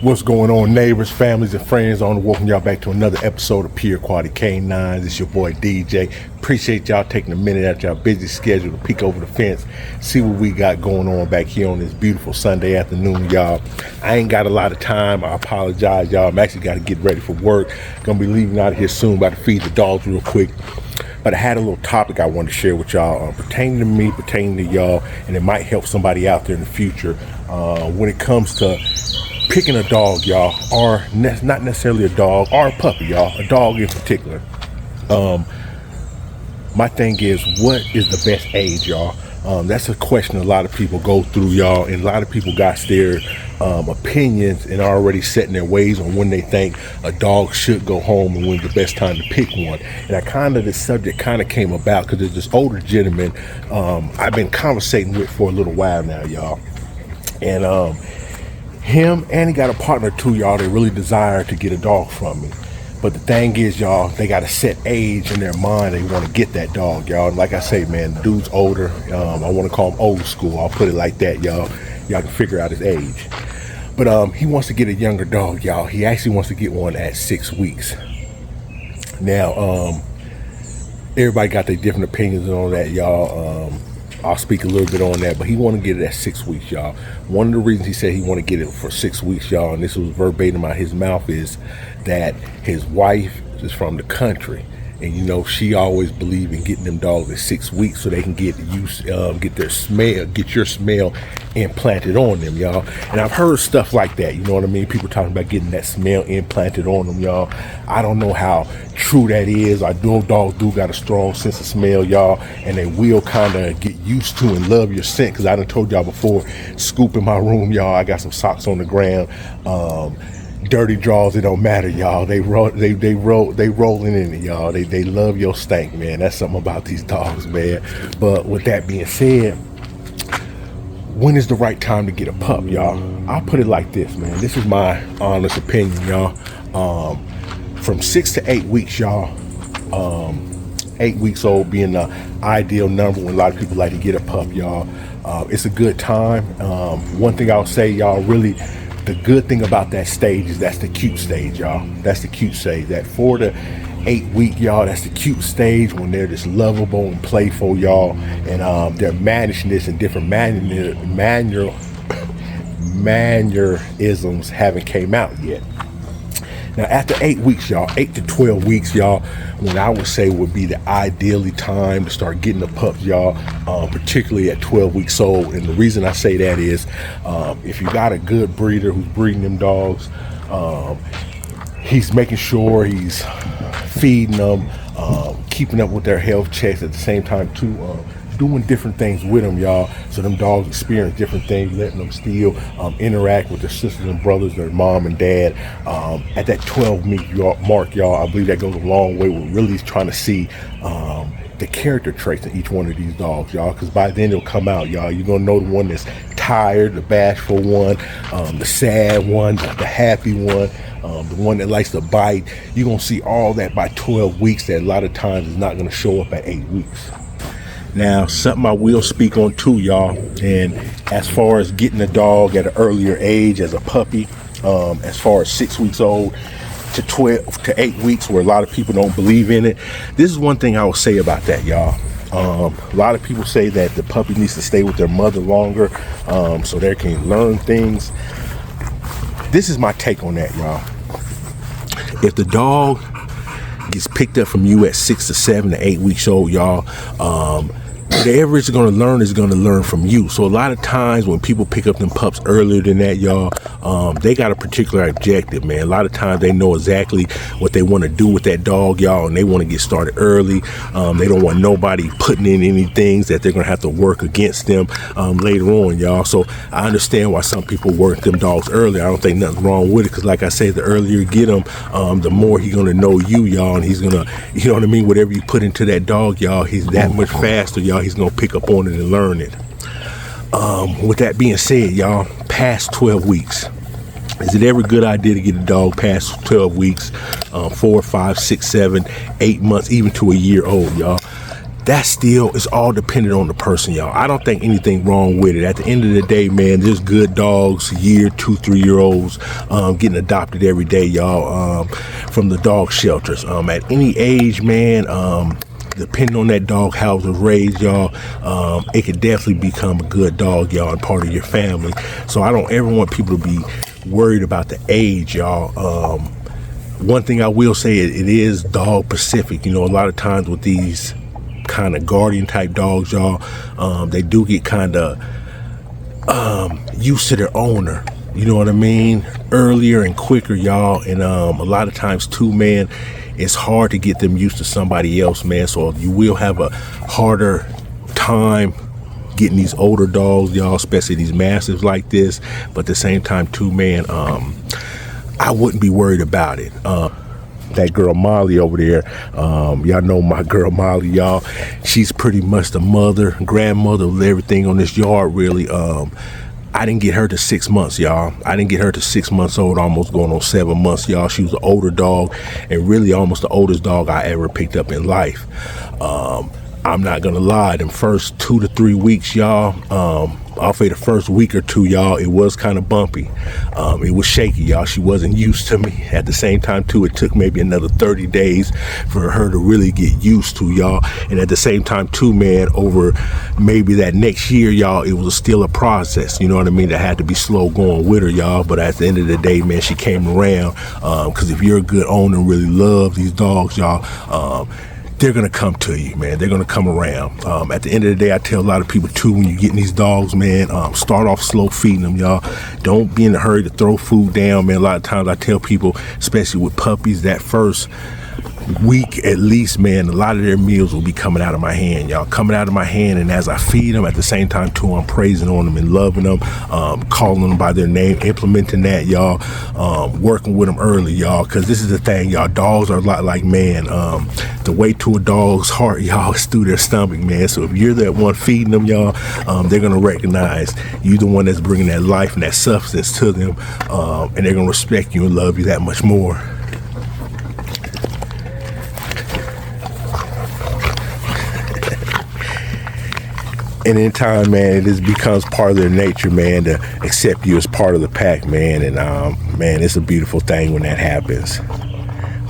What's going on, neighbors, families, and friends? I want to welcome y'all back to another episode of Pure Quality Canines. It's your boy DJ. Appreciate y'all taking a minute out y'all busy schedule to peek over the fence, see what we got going on back here on this beautiful Sunday afternoon, y'all. I ain't got a lot of time. I apologize, y'all. I'm actually got to get ready for work. Gonna be leaving out of here soon. About to feed the dogs real quick. But I had a little topic I wanted to share with y'all, pertaining to me, pertaining to y'all, and it might help somebody out there in the future when it comes to picking a dog, y'all, or not necessarily a dog, or a puppy, y'all, a dog in particular. My thing is, what is the best age, y'all? That's a question a lot of people go through, y'all, and a lot of people got their opinions and already setting their ways on when they think a dog should go home and when's the best time to pick one. And this subject kind of came about because there's this older gentleman I've been conversating with for a little while now, y'all. And him and he got a partner too, y'all. They really desire to get a dog from me. But the thing is, y'all, they got a set age in their mind. They want to get that dog, y'all. And like I say, man, the dude's older. I want to call him old school. I'll put it like that, y'all. Y'all can figure out his age. But he wants to get a younger dog, y'all. He actually wants to get one at 6 weeks. Now, everybody got their different opinions on that, y'all. I'll speak a little bit on that, but he want to get it at 6 weeks, y'all. One of the reasons he said he want to get it for 6 weeks, y'all, and this was verbatim out his mouth, is that his wife is from the country, and you know she always believed in getting them dogs at 6 weeks so they can get your smell implanted on them, y'all. And I've heard stuff like that, you know what I mean? People talking about getting that smell implanted on them, y'all. I don't know how true that is. I know dogs do got a strong sense of smell, y'all, and they will kind of get used to and love your scent. Because I done told y'all before, scoop in my room, y'all. I got some socks on the ground. Dirty drawers, it don't matter, y'all. They rolling in it, y'all. They love your stank, man. That's something about these dogs, man. But with that being said, when is the right time to get a pup, y'all? I'll put it like this, man. This is my honest opinion, y'all. From 6 to 8 weeks, y'all. 8 weeks old being the ideal number when a lot of people like to get a pup, y'all. It's a good time. One thing I'll say, y'all, really, the good thing about that stage is that's the cute stage, y'all. That's the cute stage. That 4 to 8 week, y'all, that's the cute stage when they're just lovable and playful, y'all. And their mannishness and different mannerisms haven't came out yet. Now, after 8 weeks, y'all, 8 to 12 weeks, y'all, when I would say would be the ideally time to start getting the pups, y'all, particularly at 12 weeks old. And the reason I say that is if you got a good breeder who's breeding them dogs, he's making sure he's feeding them, keeping up with their health checks at the same time, too, doing different things with them, y'all, so them dogs experience different things, letting them still interact with their sisters and brothers, their mom and dad. At that 12-week mark, y'all, I believe that goes a long way with really trying to see the character traits in each one of these dogs, y'all, because by then it'll come out, y'all. You're gonna know the one that's tired, the bashful one, the sad one, the happy one, the one that likes to bite. You're gonna see all that by 12 weeks that a lot of times is not gonna show up at 8 weeks. Now, something I will speak on too, y'all, and as far as getting a dog at an earlier age as a puppy, as far as 6 weeks old to 12 to 8 weeks, where a lot of people don't believe in it, this is one thing I will say about that, y'all. A lot of people say that the puppy needs to stay with their mother longer so they can learn things. This is my take on that, y'all. If the dog gets picked up from you at 6 to 7 to 8 weeks old, y'all, whatever it's going to learn from you. So a lot of times when people pick up them pups earlier than that, y'all, they got a particular objective, man. A lot of times they know exactly what they want to do with that dog, y'all, and they want to get started early. They don't want nobody putting in any things that they're going to have to work against them later on, y'all. So I understand why some people work them dogs early. I don't think nothing wrong with it, because like I say, the earlier you get them, the more he's going to know you, y'all, and he's going to, you know what I mean, whatever you put into that dog, y'all, he's that much faster, y'all. He's gonna pick up on it and learn it. With that being said, y'all, past 12 weeks, is it ever a good idea to get a dog past 12 weeks, 4, 5, 6, 7, 8 months, even to a year old, y'all? that still is all dependent on the person, y'all. I don't think anything wrong with it. At the end of the day, man, there's good dogs, year, 2, 3-year-olds getting adopted every day, y'all, from the dog shelters. At any age, man, depending on that dog, how it was raised, y'all, it could definitely become a good dog, y'all, and part of your family. So I don't ever want people to be worried about the age, y'all. One thing I will say, it is dog specific. You know, a lot of times with these kind of guardian type dogs, y'all, they do get kind of used to their owner. You know what I mean? Earlier and quicker, y'all. And a lot of times too, man, it's hard to get them used to somebody else, man. So you will have a harder time getting these older dogs, y'all, especially these mastiffs like this. But at the same time too, man, I wouldn't be worried about it. That girl Molly over there, y'all know my girl Molly, y'all. She's pretty much the mother, grandmother of everything on this yard, really. I didn't get her to 6 months, y'all. I didn't get her to 6 months old, almost going on 7 months, y'all. She was an older dog, and really almost the oldest dog I ever picked up in life. I'm not gonna lie, them first 2 to 3 weeks, y'all, I'll say the first week or two, y'all, it was kind of bumpy. It was shaky, y'all. She wasn't used to me. At the same time too, it took maybe another 30 days for her to really get used to, y'all. And at the same time too, man, over maybe that next year, y'all, it was still a process, you know what I mean, that had to be slow going with her, y'all. But at the end of the day, man, she came around, because if you're a good owner and really love these dogs, y'all, they're gonna come to you, man. They're gonna come around. At the end of the day, I tell a lot of people too, when you're getting these dogs, man, start off slow feeding them, y'all. Don't be in a hurry to throw food down, man. A lot of times I tell people, especially with puppies, that first week at least, man, a lot of their meals will be coming out of my hand, y'all, coming out of my hand. And as I feed them, at the same time too, I'm praising on them and loving them, calling them by their name, implementing that, y'all, working with them early, y'all, because this is the thing, y'all, dogs are a lot like man. The way to a dog's heart, y'all, is through their stomach, man. So if you're that one feeding them, y'all, they're gonna recognize you the one that's bringing that life and that substance to them, and they're gonna respect you and love you that much more. And in time, man, it just becomes part of their nature, man, to accept you as part of the pack, man. And man, it's a beautiful thing when that happens.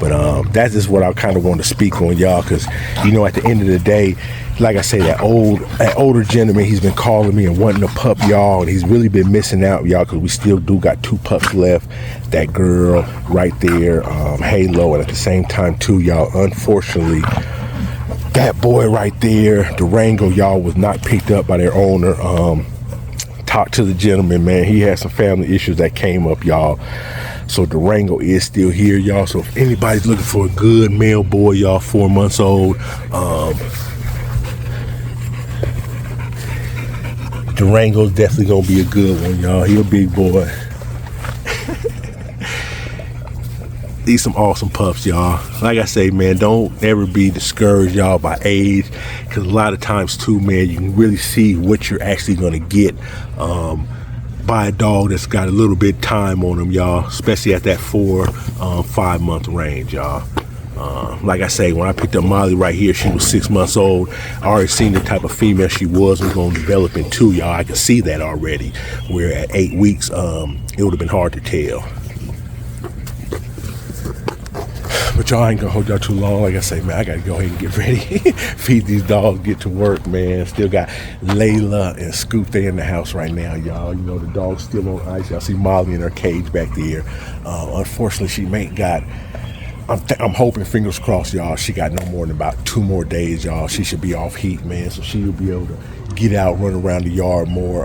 But that's just what I kind of want to speak on, y'all, because, you know, at the end of the day, like I say, that older gentleman, he's been calling me and wanting a pup, y'all, and he's really been missing out, y'all, because we still do got 2 pups left. That girl right there, Halo, and at the same time too, y'all, unfortunately, that boy right there, Durango, y'all, was not picked up by their owner. Talked to the gentleman, man. He had some family issues that came up, y'all. So Durango is still here, y'all. So if anybody's looking for a good male boy, y'all, 4 months old, Durango's definitely gonna be a good one, y'all. He a big boy. These some awesome pups, y'all. Like I say, man, don't ever be discouraged, y'all, by age, because a lot of times too, man, you can really see what you're actually going to get by a dog that's got a little bit of time on them, y'all, especially at that 4-5 month range, y'all. Like I say, when I picked up Molly right here, she was 6 months old. I already seen the type of female she was going to develop into, y'all. I could see that already, where at 8 weeks, it would have been hard to tell. But y'all, ain't gonna hold y'all too long. Like I say, man, I gotta go ahead and get ready. Feed these dogs, get to work, man. Still got Layla and Scoop there in the house right now, y'all. You know, the dog's still on ice. Y'all see Molly in her cage back there. Unfortunately, she ain't got, I'm hoping, fingers crossed, y'all, she got no more than about 2 more days, y'all. She should be off heat, man. So she will be able to get out, run around the yard more.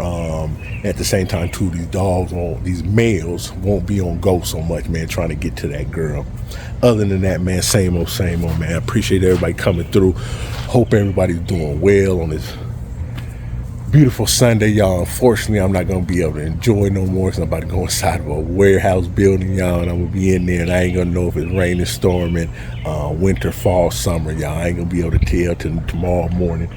At the same time, too, these males won't be on go so much, man, trying to get to that girl. Other than that, man, same old, man. I appreciate everybody coming through. Hope everybody's doing well on this beautiful Sunday, y'all. Unfortunately, I'm not going to be able to enjoy no more, because I'm about to go inside of a warehouse building, y'all, and I'm going to be in there, and I ain't going to know if it's raining, storming, winter, fall, summer, y'all. I ain't going to be able to tell till tomorrow morning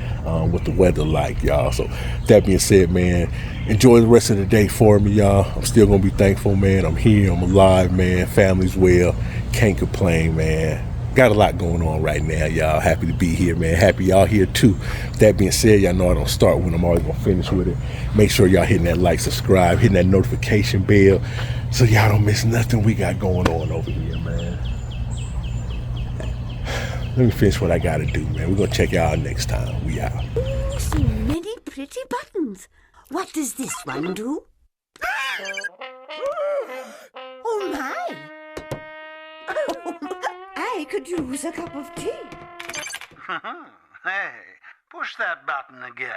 what the weather like, y'all. So that being said, man, enjoy the rest of the day for me, y'all. I'm still going to be thankful, man. I'm here. I'm alive, man. Family's well. Can't complain, man. got a lot going on right now, y'all. Happy to be here, man. Happy y'all here too. With that being said, y'all know I don't start when I'm always gonna finish with it. Make sure y'all hitting that like, subscribe, hitting that notification bell, so y'all don't miss nothing we got going on over here, man. Let me finish what I gotta do, man. We're gonna check y'all out next time. We out. Ooh, so many pretty buttons. What does this one do? Oh my! I could use a cup of tea. Hey, push that button again.